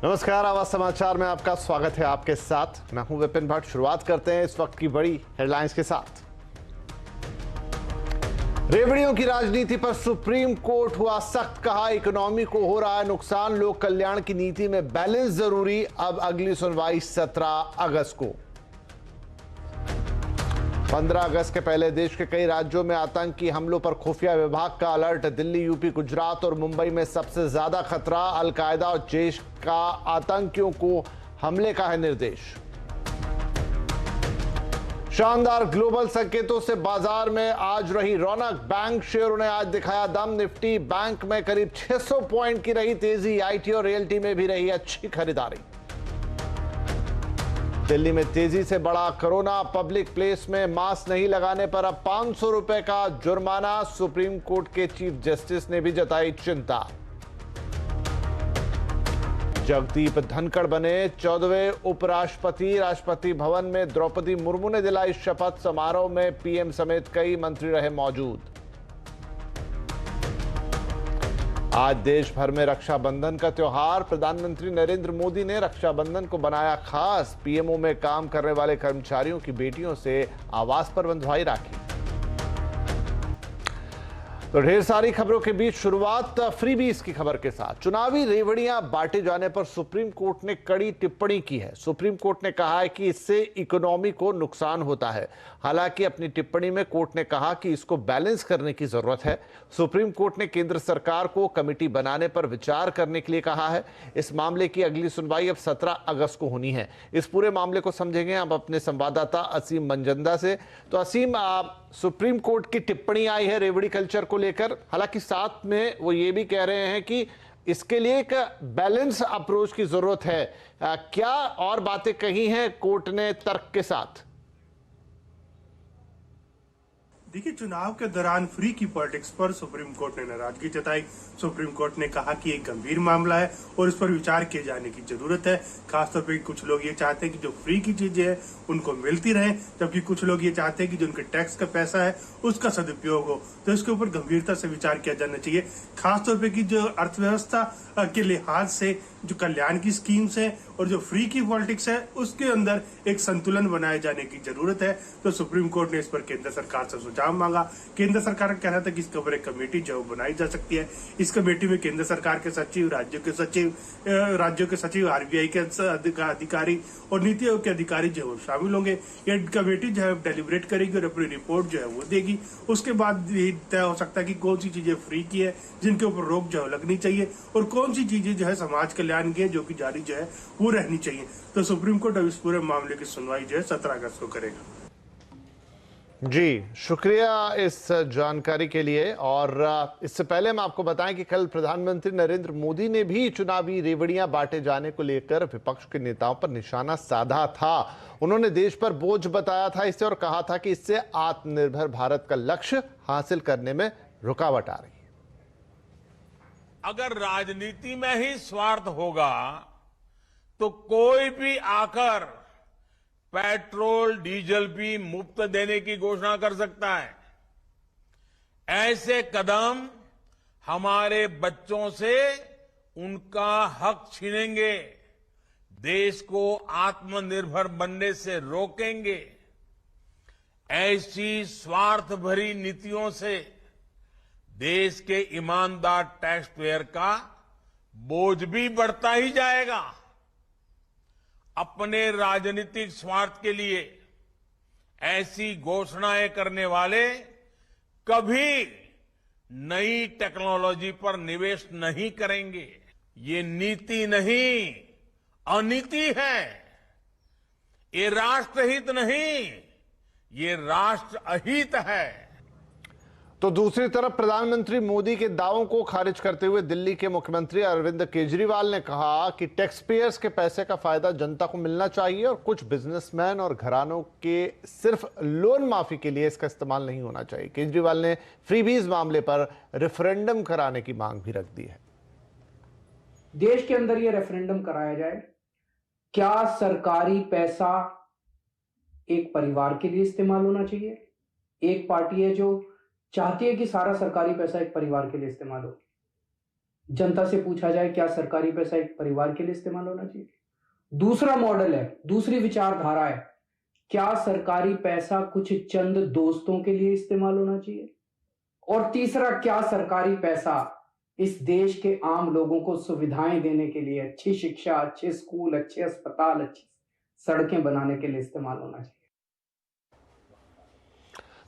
नमस्कार, आवाज समाचार में आपका स्वागत है। आपके साथ मैं हूं विपिन भट्ट। शुरुआत करते हैं इस वक्त की बड़ी हेडलाइंस के साथ। रेवड़ियों की राजनीति पर सुप्रीम कोर्ट हुआ सख्त, कहा इकोनॉमी को हो रहा है नुकसान, लोक कल्याण की नीति में बैलेंस जरूरी। अब अगली सुनवाई 17 अगस्त को। 15 अगस्त के पहले देश के कई राज्यों में आतंकी हमलों पर खुफिया विभाग का अलर्ट। दिल्ली, यूपी, गुजरात और मुंबई में सबसे ज्यादा खतरा। अलकायदा और जैश का आतंकियों को हमले का है निर्देश। शानदार ग्लोबल संकेतों से बाजार में आज रही रौनक। बैंक शेयरों ने आज दिखाया दम। निफ्टी बैंक में करीब 600 पॉइंट की रही तेजी। आईटी और रियल्टी में भी रही अच्छी खरीदारी। दिल्ली में तेजी से बढ़ा कोरोना। पब्लिक प्लेस में मास्क नहीं लगाने पर अब 500 रुपए का जुर्माना। सुप्रीम कोर्ट के चीफ जस्टिस ने भी जताई चिंता। जगदीप धनखड़ बने 14वें उपराष्ट्रपति। राष्ट्रपति भवन में द्रौपदी मुर्मू ने दिलाई शपथ। समारोह में पीएम समेत कई मंत्री रहे मौजूद। आज देश भर में रक्षाबंधन का त्योहार। प्रधानमंत्री नरेंद्र मोदी ने रक्षाबंधन को बनाया खास। पीएमओ में काम करने वाले कर्मचारियों की बेटियों से आवास पर बंधवाई राखी। तो ढेर सारी खबरों के बीच शुरुआत फ्रीबीज की खबर के साथ। चुनावी रेवड़ियां बांटे जाने पर सुप्रीम कोर्ट ने कड़ी टिप्पणी की है। सुप्रीम कोर्ट ने कहा है कि इससे इकोनॉमी को नुकसान होता है। हालांकि अपनी टिप्पणी में कोर्ट ने कहा कि इसको बैलेंस करने की जरूरत है। सुप्रीम कोर्ट ने केंद्र सरकार को कमेटी बनाने पर विचार करने के लिए कहा है। इस मामले की अगली सुनवाई अब 17 अगस्त को होनी है। इस पूरे मामले को समझेंगे हम अपने संवाददाता असीम मंजंदा से। तो असीम, सुप्रीम कोर्ट की टिप्पणी आई है रेवड़ी कल्चर को लेकर। हालांकि साथ में वो ये भी कह रहे हैं कि इसके लिए एक बैलेंस अप्रोच की जरूरत है। क्या और बातें कही हैं कोर्ट ने तर्क के साथ? देखिए, चुनाव के दौरान फ्री की पॉलिटिक्स पर सुप्रीम कोर्ट ने नाराजगी जताई। सुप्रीम कोर्ट ने कहा कि एक गंभीर मामला है और इस पर विचार किए जाने की जरूरत है। खासतौर पर कुछ लोग ये चाहते हैं कि जो फ्री की चीजें हैं उनको मिलती रहे, जबकि कुछ लोग ये चाहते हैं कि जो उनके टैक्स का पैसा है उसका सदुपयोग हो। तो इसके ऊपर गंभीरता से विचार किया जाना चाहिए। खासतौर पर कि जो अर्थव्यवस्था के लिहाज से जो कल्याण की स्कीम्स है और जो फ्री की पॉलिटिक्स है उसके अंदर एक संतुलन बनाए जाने की जरूरत है। तो सुप्रीम कोर्ट ने इस पर केंद्र सरकार से सुझाव मांगा। केंद्र सरकार का कहना था कि इसके ऊपर एक कमेटी जो बनाई जा सकती है। इस कमेटी में केंद्र सरकार के सचिव, राज्यों के सचिव, आरबीआई के अधिकारी और नीति आयोग के अधिकारी जो है शामिल होंगे। ये कमेटी जो है डेलिब्रेट करेगी और अपनी रिपोर्ट जो है वो देगी। उसके बाद तय हो सकता है कि कौन सी चीजें फ्री की है जिनके ऊपर रोक जो है लगनी चाहिए और कौन सी चीजें जो है समाज कल्याण की है जो कि जारी जो है वो रहनी चाहिए। तो सुप्रीम कोर्ट अब इस पूरे मामले की सुनवाई जो है 17 अगस्त को करेगा। जी, शुक्रिया इस जानकारी के लिए। और इससे पहले हम आपको बताएं कि कल प्रधानमंत्री नरेंद्र मोदी ने भी चुनावी रेवड़ियां बांटे जाने को लेकर विपक्ष के नेताओं पर निशाना साधा था। उन्होंने देश पर बोझ बताया था इसे और कहा था कि इससे आत्मनिर्भर भारत का लक्ष्य हासिल करने में रुकावट आ रही है। अगर राजनीति में ही स्वार्थ होगा तो कोई भी आकर पेट्रोल डीजल भी मुफ्त देने की घोषणा कर सकता है। ऐसे कदम हमारे बच्चों से उनका हक छीनेंगे, देश को आत्मनिर्भर बनने से रोकेंगे। ऐसी स्वार्थ भरी नीतियों से देश के ईमानदार टैक्स पेयर का बोझ भी बढ़ता ही जाएगा। अपने राजनीतिक स्वार्थ के लिए ऐसी घोषणाएं करने वाले कभी नई टेक्नोलॉजी पर निवेश नहीं करेंगे। ये नीति नहीं, अनीति है। ये राष्ट्रहित नहीं, ये राष्ट्र अहित है। तो दूसरी तरफ प्रधानमंत्री मोदी के दावों को खारिज करते हुए दिल्ली के मुख्यमंत्री अरविंद केजरीवाल ने कहा कि टैक्स पेयर्स के पैसे का फायदा जनता को मिलना चाहिए और कुछ बिजनेसमैन और घरानों के सिर्फ लोन माफी के लिए इसका इस्तेमाल नहीं होना चाहिए। केजरीवाल ने फ्रीबीज मामले पर रेफरेंडम कराने की मांग भी रख दी है। देश के अंदर यह रेफरेंडम कराया जाए, क्या सरकारी पैसा एक परिवार के लिए इस्तेमाल होना चाहिए? एक पार्टी है जो चाहती है कि सारा सरकारी पैसा एक परिवार के लिए इस्तेमाल हो। जनता से पूछा जाए क्या सरकारी पैसा एक परिवार के लिए इस्तेमाल होना चाहिए। दूसरा मॉडल है, दूसरी विचारधारा है, क्या सरकारी पैसा कुछ चंद दोस्तों के लिए इस्तेमाल होना चाहिए। और तीसरा, क्या सरकारी पैसा इस देश के आम लोगों को सुविधाएं देने के लिए, अच्छी शिक्षा, अच्छे स्कूल, अच्छे अस्पताल, अच्छी सड़कें बनाने के लिए इस्तेमाल होना चाहिए।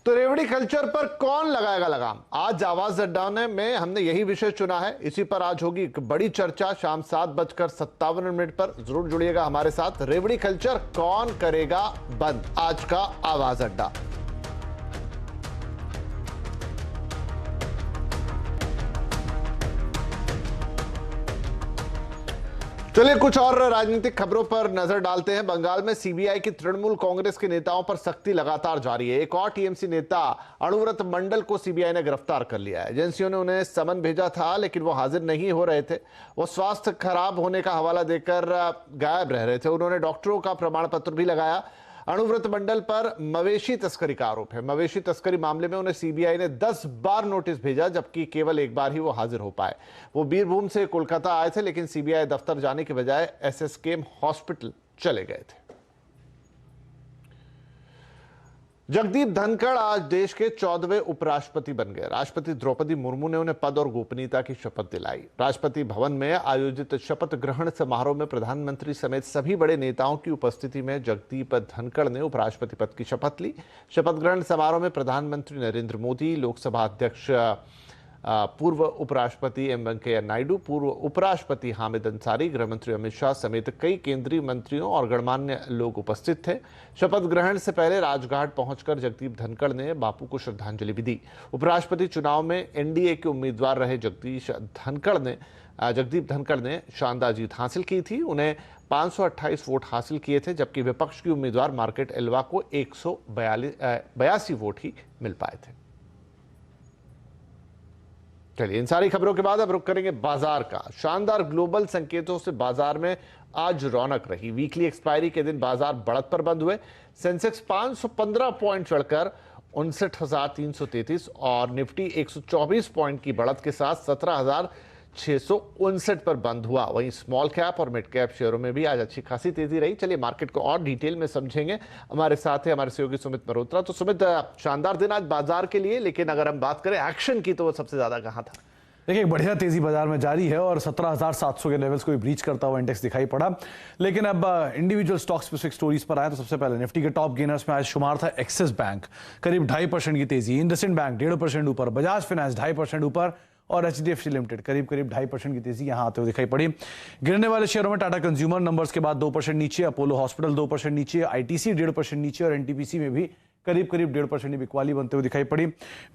तो रेवड़ी कल्चर पर कौन लगाएगा लगाम? आज आवाज अड्डा में हमने यही विषय चुना है। इसी पर आज होगी एक बड़ी चर्चा शाम 7:57 पर। जरूर जुड़िएगा हमारे साथ। रेवड़ी कल्चर कौन करेगा बंद? आज का आवाज अड्डा। चलिए कुछ और राजनीतिक खबरों पर नजर डालते हैं। बंगाल में सीबीआई की तृणमूल कांग्रेस के नेताओं पर सख्ती लगातार जारी है। एक और टीएमसी नेता अणुव्रत मंडल को सीबीआई ने गिरफ्तार कर लिया है। एजेंसियों ने उन्हें समन भेजा था, लेकिन वो हाजिर नहीं हो रहे थे। वो स्वास्थ्य खराब होने का हवाला देकर गायब रह रहे थे। उन्होंने डॉक्टरों का प्रमाण पत्र भी लगाया। अणुव्रत मंडल पर मवेशी तस्करी का आरोप है। मवेशी तस्करी मामले में उन्हें सीबीआई ने 10 बार नोटिस भेजा, जबकि केवल एक बार ही वो हाजिर हो पाए। वो बीरभूम से कोलकाता आए थे, लेकिन सीबीआई दफ्तर जाने के बजाय एसएसकेएम हॉस्पिटल चले गए थे। जगदीप धनखड़ आज देश के 14वें उपराष्ट्रपति बन गए। राष्ट्रपति द्रौपदी मुर्मू ने उन्हें पद और गोपनीयता की शपथ दिलाई। राष्ट्रपति भवन में आयोजित शपथ ग्रहण समारोह में प्रधानमंत्री समेत सभी बड़े नेताओं की उपस्थिति में जगदीप धनखड़ ने उपराष्ट्रपति पद की शपथ ली। शपथ ग्रहण समारोह में प्रधानमंत्री नरेंद्र मोदी, लोकसभा अध्यक्ष पूर्व उपराष्ट्रपति एम वेंकैया नायडू, पूर्व उपराष्ट्रपति हामिद अंसारी, गृहमंत्री अमित शाह समेत कई केंद्रीय मंत्रियों और गणमान्य लोग उपस्थित थे। शपथ ग्रहण से पहले राजघाट पहुंचकर जगदीप धनखड़ ने बापू को श्रद्धांजलि भी दी। उपराष्ट्रपति चुनाव में एनडीए के उम्मीदवार रहे जगदीप धनखड़ ने शानदार जीत हासिल की थी। उन्हें 528 वोट हासिल किए थे, जबकि विपक्ष की उम्मीदवार मार्केट एल्वा को 182 वोट ही मिल पाए थे। चलिए इन सारी खबरों के बाद अब रुक करेंगे बाजार का। शानदार ग्लोबल संकेतों से बाजार में आज रौनक रही। वीकली एक्सपायरी के दिन बाजार बढ़त पर बंद हुए। सेंसेक्स 515 पॉइंट चढ़कर 59,333 और निफ्टी 124 पॉइंट की बढ़त के साथ 17,659 पर बंद हुआ। वहीं स्मॉल कैप और मिड कैप शेयरों में भी आज अच्छी खासी तेजी रही। चलिए मार्केट को और डिटेल में समझेंगे। हमारे साथ है हमारे सहयोगी सुमित मल्होत्रा। तो सुमित, शानदार दिन आज बाजार के लिए, लेकिन अगर हम बात करें एक्शन की तो वो सबसे ज्यादा कहां था? देखिए, एक बढ़िया तेजी बाजार में जारी है और 17,700 के लेवल्स को भी ब्रीच करता हुआ इंडेक्स दिखाई पड़ा। लेकिन अब इंडिविजुअल स्टॉक स्पेसिफिक स्टोरीज पर आए तो सबसे पहले निफ्टी के टॉप गेनर्स में आज शुमार था एक्सिस बैंक, करीब 2.5% की तेजी। इंडसइंड बैंक 1.5% ऊपर, बजाज फाइनेंस 2.5% ऊपर और एचडीएफसी लिमिटेड करीब 2.5% की तेजी यहां आते हुए दिखाई पड़ी। गिरने वाले शेयरों में टाटा कंज्यूमर नंबर्स के बाद 2% नीचे, अपोलो हॉस्पिटल 2% नीचे, आईटीसी 1.5% नीचे और एनटीपीसी में भी करीब 1.5% की बिकवाली बनते हुए दिखाई पड़ी।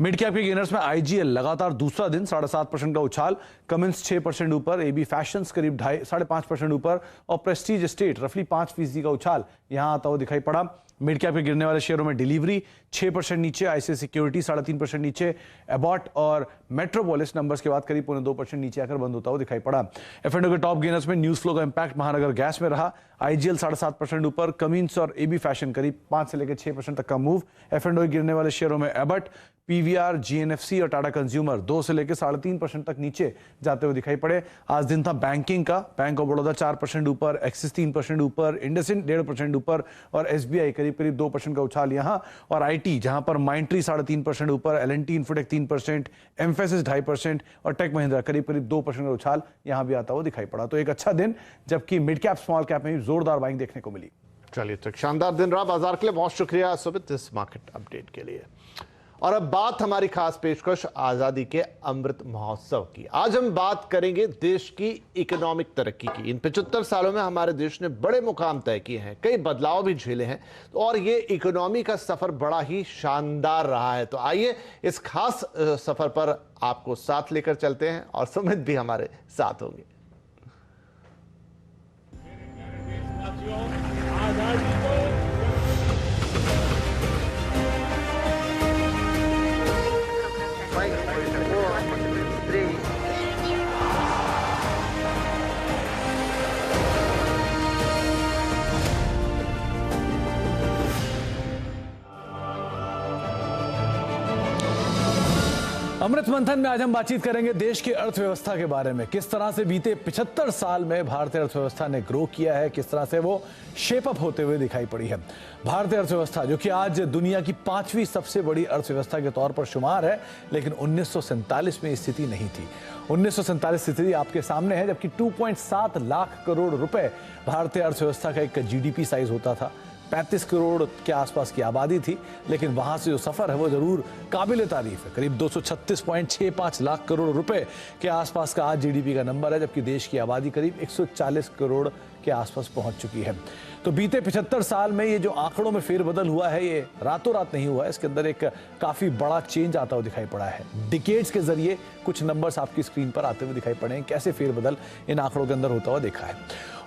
मिड कैप के गेनर्स में आईजीएल लगातार दूसरा दिन 7.5% का उछाल, कमिंस 6% ऊपर, एबी फैशंस करीब 5.5% ऊपर और प्रेस्टीज एस्टेट रफली 5% का उछाल यहां आता हुआ दिखाई पड़ा। मिड कैप के गिरने वाले शेयरों में डिलीवरी 6% नीचे, आईसीआईसीआई सिक्योरिटी 3.5% नीचे, एबॉट और मेट्रोपोलिस नंबर्स के बाद करीब 2% नीचे आकर बंद होता हुआ दिखाई पड़ा। एफ&ओ के टॉप गेनर्स में न्यूज फ्लो का इंपैक्ट महानगर गैस में रहा। आईजीएल 7.5% ऊपर, कमिंस और एबी फैशन करीब 5 से लेकर 6% तक का मूव। एफ&ओ गिरने वाले शेयरों में एबॉट, पीवीआर, जीएनएफसी और टाटा कंज्यूमर 2 से लेकर 3.5% तक नीचे जाते हुए दिखाई पड़े। आज दिन था बैंकिंग का। बैंक ऑफ बड़ौदा 4% ऊपर, एक्सिस 3% ऊपर, इंडसइंड 1.5% ऊपर और एसबीआई करीब 2% का उछाल यहां। और आईटी जहां पर माइंट्री 3.5% ऊपर, एलएनटी इन्फोटेक 3%, एम्फेसिस 2.5% और टेक महिंद्रा करीब 2% का उछाल यहां भी आता हुआ दिखाई पड़ा। तो एक अच्छा दिन, जबकि मिड कैप स्मॉल कैप में भी जोरदार बाइंग देखने को मिली। चलिए तो शानदार दिन रहा बाजार के लिए। बहुत शुक्रिया सुमित इस मार्केट अपडेट के लिए। और अब बात हमारी खास पेशकश आजादी के अमृत महोत्सव की। आज हम बात करेंगे देश की इकोनॉमिक तरक्की की। इन 75 सालों में हमारे देश ने बड़े मुकाम तय किए हैं, कई बदलाव भी झेले हैं और ये इकोनॉमी का सफर बड़ा ही शानदार रहा है। तो आइए इस खास सफर पर आपको साथ लेकर चलते हैं और सुमित भी हमारे साथ होंगे। अमृत मंथन में आज हम बातचीत करेंगे देश की अर्थव्यवस्था के बारे में। किस तरह से बीते 75 साल में भारतीय अर्थव्यवस्था ने ग्रो किया है, किस तरह से वो शेप अप होते हुए दिखाई पड़ी है। भारतीय अर्थव्यवस्था जो कि आज दुनिया की 5वीं सबसे बड़ी अर्थव्यवस्था के तौर पर शुमार है, लेकिन 1947 में स्थिति नहीं थी। 1947 स्थिति आपके सामने है, जबकि 2.7 लाख करोड़ रुपए भारतीय अर्थव्यवस्था का एक जीडीपी साइज होता था। 35 करोड़ के आसपास की आबादी थी, लेकिन वहां से जो सफर है वो जरूर काबिल तारीफ है। करीब 236.65 लाख करोड़ रुपए के आसपास का आज जीडीपी का नंबर है, जबकि देश की आबादी करीब 140 करोड़ के आसपास पहुंच चुकी है। तो बीते 75 साल में ये जो आंकड़ों में फेरबदल हुआ है, ये रातों रात नहीं हुआ है। इसके अंदर एक काफी बड़ा चेंज आता हुआ दिखाई पड़ा है। डिकेड्स के जरिए कुछ नंबर्स आपकी स्क्रीन पर आते हुए दिखाई पड़े हैं, कैसे फेरबदल इन आंकड़ों के अंदर होता हुआ देखा है।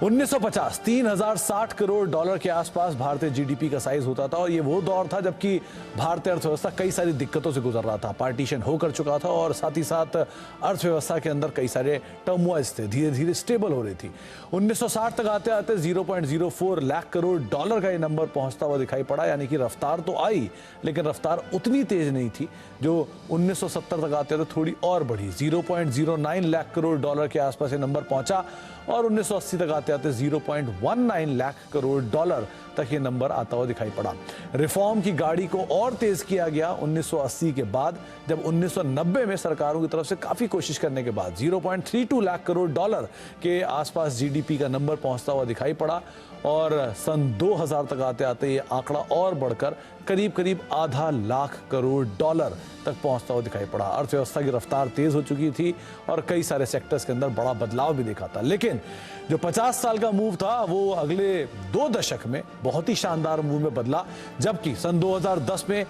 1950 3060 करोड़ डॉलर के आसपास भारतीय जीडीपी का साइज होता था, और ये वो दौर था जबकि भारतीय अर्थव्यवस्था कई सारी दिक्कतों से गुजर रहा था। पार्टीशन होकर चुका था और साथ ही साथ अर्थव्यवस्था के अंदर कई सारे टर्मोइल्स थे, धीरे धीरे स्टेबल हो रही थी। 1960 तक आते आते 0.04 लाख करोड़ डॉलर का ये नंबर पहुंचता हुआ दिखाई पड़ा, यानी कि रफ्तार तो आई, लेकिन रफ्तार उतनी तेज नहीं थी जो 1970 तक आते आते थोड़ी और बढ़ी। 0.09 लाख करोड़ डॉलर के आसपास ये नंबर पहुंचा, और 1980 तक आते आते 0.19 लाख करोड़ डॉलर तक ये नंबर आता हुआ दिखाई पड़ा। रिफॉर्म की गाड़ी को और तेज किया गया 1980 के बाद, जब 1990 में सरकारों की तरफ से काफी कोशिश करने के बाद 0.32 लाख करोड़ डॉलर के आसपास जीडीपी का नंबर पहुंचता हुआ दिखाई पड़ा, और सन 2000 तक आते आते ये आंकड़ा और बढ़कर करीब करीब आधा लाख करोड़ डॉलर तक पहुंचता हुआ दिखाई पड़ा। अर्थव्यवस्था की रफ्तार तेज हो चुकी थी और कई सारे सेक्टर्स के अंदर बड़ा बदलाव भी देखा था, लेकिन जो 50 साल का मूव था वो अगले 2 दशक में बहुत ही शानदार मूव में बदला, जबकि सन 2010 में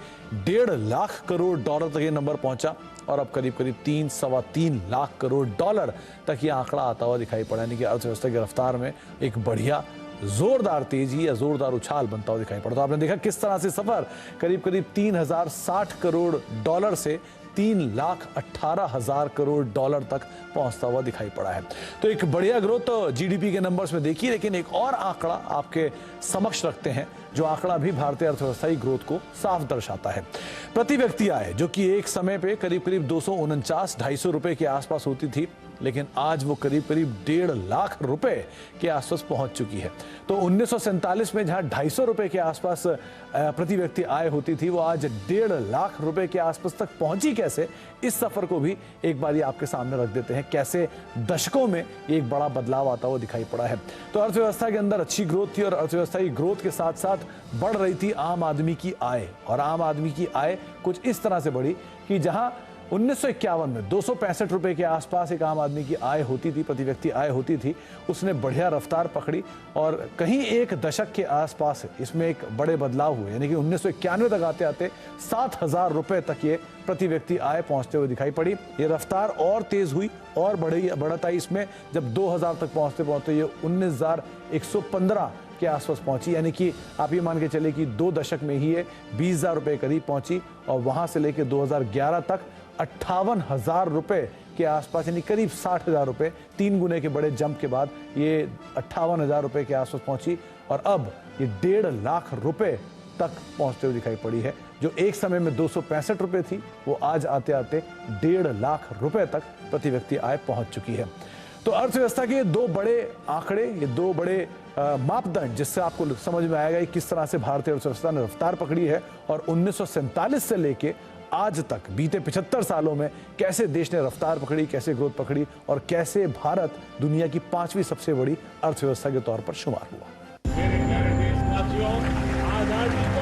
1.5 लाख करोड़ डॉलर तक ये नंबर पहुंचा, और अब करीब करीब 3-3.25 लाख करोड़ डॉलर तक ये आंकड़ा आता हुआ दिखाई पड़ा। यानी कि अर्थव्यवस्था की रफ्तार में एक बढ़िया जोरदार तेजी या जोरदार उछाल बनता हुआ दिखाई पड़ा। तो आपने देखा किस तरह से सफर करीब करीब 3060 करोड़ डॉलर से 3,18,000 करोड़ डॉलर तक पहुंचता हुआ दिखाई पड़ा है। तो एक बढ़िया ग्रोथ तो जीडीपी के नंबर्स में देखी, लेकिन एक और आंकड़ा आपके समक्ष रखते हैं, जो आंकड़ा भी भारतीय अर्थव्यवस्था की ग्रोथ को साफ दर्शाता है। प्रति व्यक्ति आय, जो कि एक समय पे करीब करीब 249-250 रुपए के आसपास होती थी, लेकिन आज वो करीब करीब 1.5 लाख रुपए के आसपास पहुंच चुकी है। तो 1947 में जहां 250 रुपए के आसपास प्रति व्यक्ति आय होती थी, वो आज 1.5 लाख रुपए के आसपास तक पहुंची कैसे, इस सफर को भी एक बार आपके सामने रख देते हैं, कैसे दशकों में एक बड़ा बदलाव आता हुआ दिखाई पड़ा है। तो अर्थव्यवस्था के अंदर अच्छी ग्रोथ थी, और अर्थव्यवस्था की ग्रोथ के साथ साथ बढ़ रही थी आम आदमी की आय, और आम आदमी की आय कुछ इस तरह से बढ़ी कि जहां 1951 में 265 रुपए के आसपास एक आम आदमी की आय होती थी, प्रति व्यक्ति आय होती थी, उसने बढ़िया रफ्तार पकड़ी, और कहीं एक दशक के आसपास इसमें एक बड़े बदलाव हुए। यानी कि 1991 तक आते आते 7,000 रुपए तक ये प्रति व्यक्ति आय पहुंचते हुए दिखाई पड़ी। ये रफ्तार और तेज हुई और बढ़त आई इसमें, जब 2000 तक पहुंचते पहुंचते ये 19,115 के आसपास पहुंची। यानी कि आप ये मान के चले कि 2 दशक में ही ये 20,000 रुपए करीब पहुंची, और वहां से लेकर 2011 तक 58,000 रुपए के आसपास, यानी करीब 60,000 रुपए, 3 गुने के बड़े जंप के बाद ये 58,000 रुपए के आसपास पहुंची, और अब ये 1.5 लाख रुपए तक पहुंचते हुए दिखाई पड़ी है। जो एक समय में 265 रुपए थी, वो आज आते आते 1.5 लाख रुपए तक प्रति व्यक्ति आय पहुंच चुकी है। तो अर्थव्यवस्था के 2 बड़े आंकड़े, ये 2 बड़े मापदंड, जिससे आपको समझ में आएगा कि किस तरह से भारतीय अर्थव्यवस्था ने रफ्तार पकड़ी है, और 1947 से लेके आज तक बीते 75 सालों में कैसे देश ने रफ्तार पकड़ी, कैसे ग्रोथ पकड़ी, और कैसे भारत दुनिया की 5वीं सबसे बड़ी अर्थव्यवस्था के तौर पर शुमार हुआ। मेरे प्यारे देशवासियों, आजादी को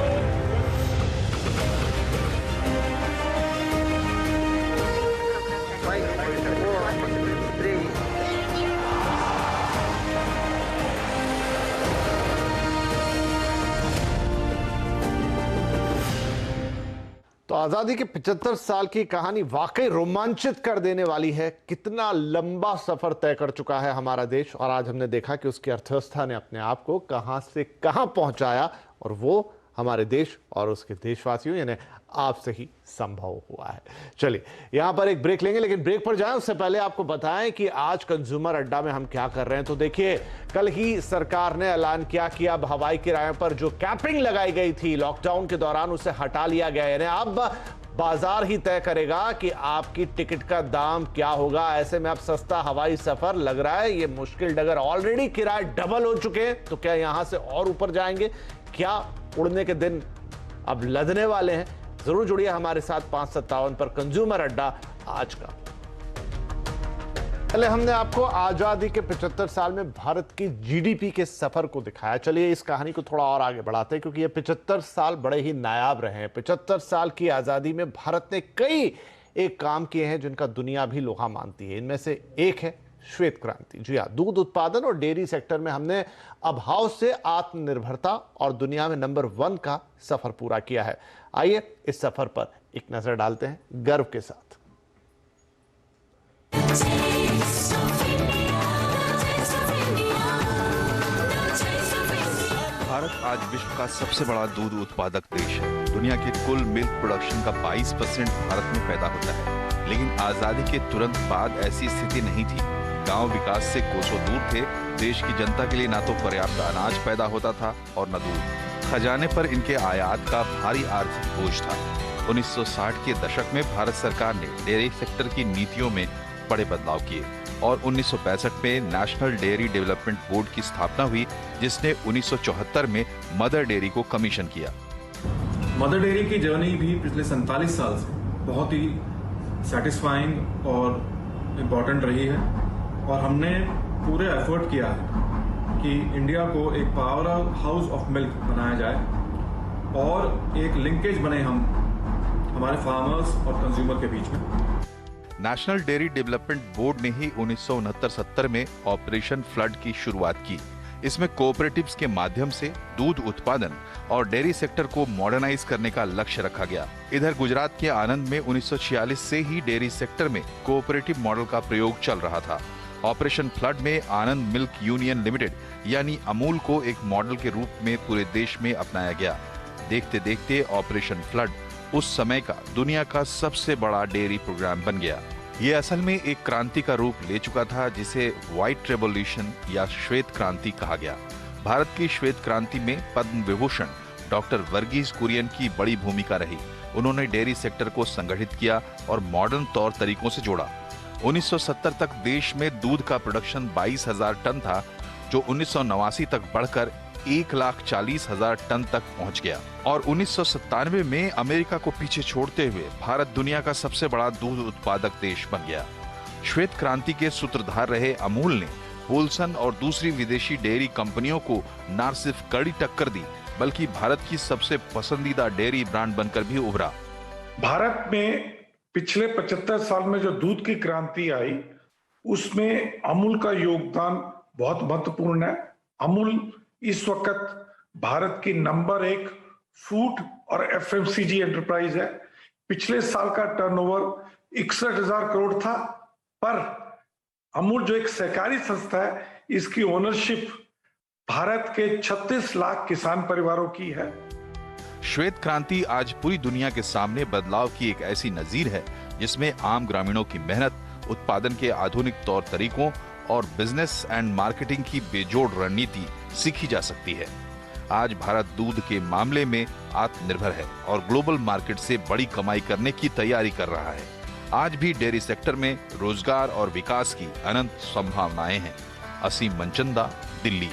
तो आजादी के 75 साल की कहानी वाकई रोमांचित कर देने वाली है। कितना लंबा सफर तय कर चुका है हमारा देश, और आज हमने देखा कि उसकी अर्थव्यवस्था ने अपने आप को कहां से कहां पहुंचाया, और वो हमारे देश और उसके देशवासियों यानी आपसे ही संभव हुआ है। चलिए यहां पर एक ब्रेक लेंगे, लेकिन ब्रेक पर जाएं उससे पहले आपको बताएं कि आज कंज्यूमर अड्डा में हम क्या कर रहे हैं। तो देखिए, कल ही सरकार ने ऐलान किया कि अब हवाई किराए पर जो कैपिंग लगाई गई थी लॉकडाउन के दौरान, उसे हटा लिया गया है। यानी अब बाजार ही तय करेगा कि आपकी टिकट का दाम क्या होगा। ऐसे में अब सस्ता हवाई सफर लग रहा है ये मुश्किल डगर। ऑलरेडी किराए डबल हो चुके हैं, तो क्या यहां से और ऊपर जाएंगे? क्या उड़ने के दिन अब लदने वाले हैं? जरूर जुड़िए हमारे साथ 5:57 पर कंज्यूमर अड्डा आज का। पहले हमने आपको आजादी के 75 साल में भारत की जीडीपी के सफर को दिखाया। चलिए इस कहानी को थोड़ा और आगे बढ़ाते हैं, क्योंकि ये 75 साल बड़े ही नायाब रहे हैं। 75 साल की आजादी में भारत ने कई एक काम किए हैं जिनका दुनिया भी लोहा मानती है। इनमें से एक है श्वेत क्रांति। जी हाँ, दूध उत्पादन और डेयरी सेक्टर में हमने अभाव से आत्मनिर्भरता और दुनिया में नंबर 1 का सफर पूरा किया है। आइए इस सफर पर एक नजर डालते हैं गर्व के साथ। भारत आज विश्व का सबसे बड़ा दूध उत्पादक देश है। दुनिया के कुल मिल्क प्रोडक्शन का 22% भारत में पैदा होता है। लेकिन आजादी के तुरंत बाद ऐसी स्थिति नहीं थी। गांव विकास से कोसों दूर थे। देश की जनता के लिए ना तो पर्याप्त अनाज पैदा होता था और न दूध। खजाने पर इनके आयात का भारी आर्थिक बोझ था। 1960 के दशक में भारत सरकार ने डेयरी सेक्टर की नीतियों में बड़े बदलाव किए और 1965 में नेशनल डेयरी डेवलपमेंट बोर्ड की स्थापना हुई, जिसने 1974 में मदर डेयरी को कमीशन किया। मदर डेयरी की जर्नी भी पिछले 47 साल से बहुत ही सेटिस्फाइंग और इम्पोर्टेंट रही है और हमने पूरे एफर्ट किया है कि इंडिया को एक पावर हाउस ऑफ मिल्क बनाया जाए और एक लिंकेज बने हम हमारे फार्मर्स और कंज्यूमर के बीच में। नेशनल डेयरी डेवलपमेंट बोर्ड ने ही 1969-70 में ऑपरेशन फ्लड की शुरुआत की। इसमें कोऑपरेटिव्स के माध्यम से दूध उत्पादन और डेयरी सेक्टर को मॉडर्नाइज करने का लक्ष्य रखा गया। इधर गुजरात के आनंद में 1946 से ही डेयरी सेक्टर में कोऑपरेटिव मॉडल का प्रयोग चल रहा था। ऑपरेशन फ्लड में आनंद मिल्क यूनियन लिमिटेड यानी अमूल को एक मॉडल के रूप में पूरे देश में अपनाया गया। देखते देखते ऑपरेशन फ्लड उस समय का दुनिया का सबसे बड़ा डेयरी प्रोग्राम बन गया। ये असल में एक क्रांति का रूप ले चुका था, जिसे व्हाइट रेवोल्यूशन या श्वेत क्रांति कहा गया। भारत की श्वेत क्रांति में पद्म विभूषण डॉक्टर वर्गीस कुरियन की बड़ी भूमिका रही। उन्होंने डेयरी सेक्टर को संगठित किया और मॉडर्न तौर तरीकों से जोड़ा। 1970 तक देश में दूध का प्रोडक्शन 22,000 टन था, जो 1989 तक बढ़कर 1,40,000 टन तक पहुंच गया और 1997 में अमेरिका को पीछे छोड़ते हुए भारत दुनिया का सबसे बड़ा दूध उत्पादक देश बन गया। श्वेत क्रांति के सूत्रधार रहे अमूल ने वोल्सन और दूसरी विदेशी डेयरी कंपनियों को न सिर्फ कड़ी टक्कर दी, बल्कि भारत की सबसे पसंदीदा डेयरी ब्रांड बनकर भी उभरा। भारत में पिछले 75 साल में जो दूध की क्रांति आई, उसमें अमूल का योगदान बहुत महत्वपूर्ण है। अमूल इस वक्त भारत की नंबर 1 फूड और एफएमसीजी एंटरप्राइज है। पिछले साल का टर्नओवर 61,000 करोड़ था, पर अमूल जो एक सहकारी संस्था है, इसकी ओनरशिप भारत के 36 लाख किसान परिवारों की है। श्वेत क्रांति आज पूरी दुनिया के सामने बदलाव की एक ऐसी नजीर है, जिसमें आम ग्रामीणों की मेहनत, उत्पादन के आधुनिक तौर तरीकों और बिजनेस एंड मार्केटिंग की बेजोड़ रणनीति सीखी जा सकती है। आज भारत दूध के मामले में आत्मनिर्भर है और ग्लोबल मार्केट से बड़ी कमाई करने की तैयारी कर रहा है। आज भी डेयरी सेक्टर में रोजगार और विकास की अनंत संभावनाएं हैं। असीम मनचंदा, दिल्ली।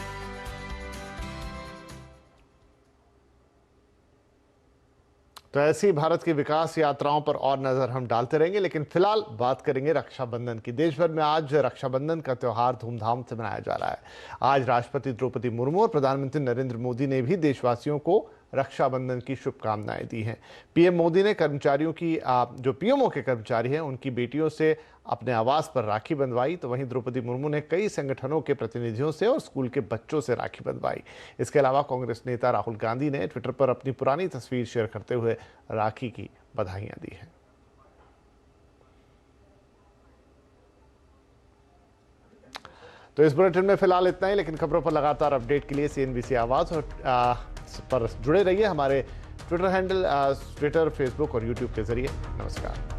तो ऐसी भारत की विकास यात्राओं पर और नजर हम डालते रहेंगे, लेकिन फिलहाल बात करेंगे रक्षाबंधन की। देश भर में आज रक्षाबंधन का त्योहार धूमधाम से मनाया जा रहा है। आज राष्ट्रपति द्रौपदी मुर्मू और प्रधानमंत्री नरेंद्र मोदी ने भी देशवासियों को रक्षाबंधन की शुभकामनाएं दी हैं। पीएम मोदी ने कर्मचारियों की जो पीएमओ के कर्मचारी हैं उनकी बेटियों से अपने आवास पर राखी बंधवाई, तो वहीं द्रौपदी मुर्मू ने कई संगठनों के प्रतिनिधियों से और स्कूल के बच्चों से राखी बंधवाई। इसके अलावा कांग्रेस नेता राहुल गांधी ने ट्विटर पर अपनी पुरानी तस्वीर शेयर करते हुए राखी की बधाइयां दी हैं। तो इस बुलेटिन में फिलहाल इतना ही, लेकिन खबरों पर लगातार अपडेट के लिए CNBC आवाज और पर जुड़े रहिए हमारे ट्विटर हैंडल, ट्विटर, फेसबुक और यूट्यूब के जरिए। नमस्कार।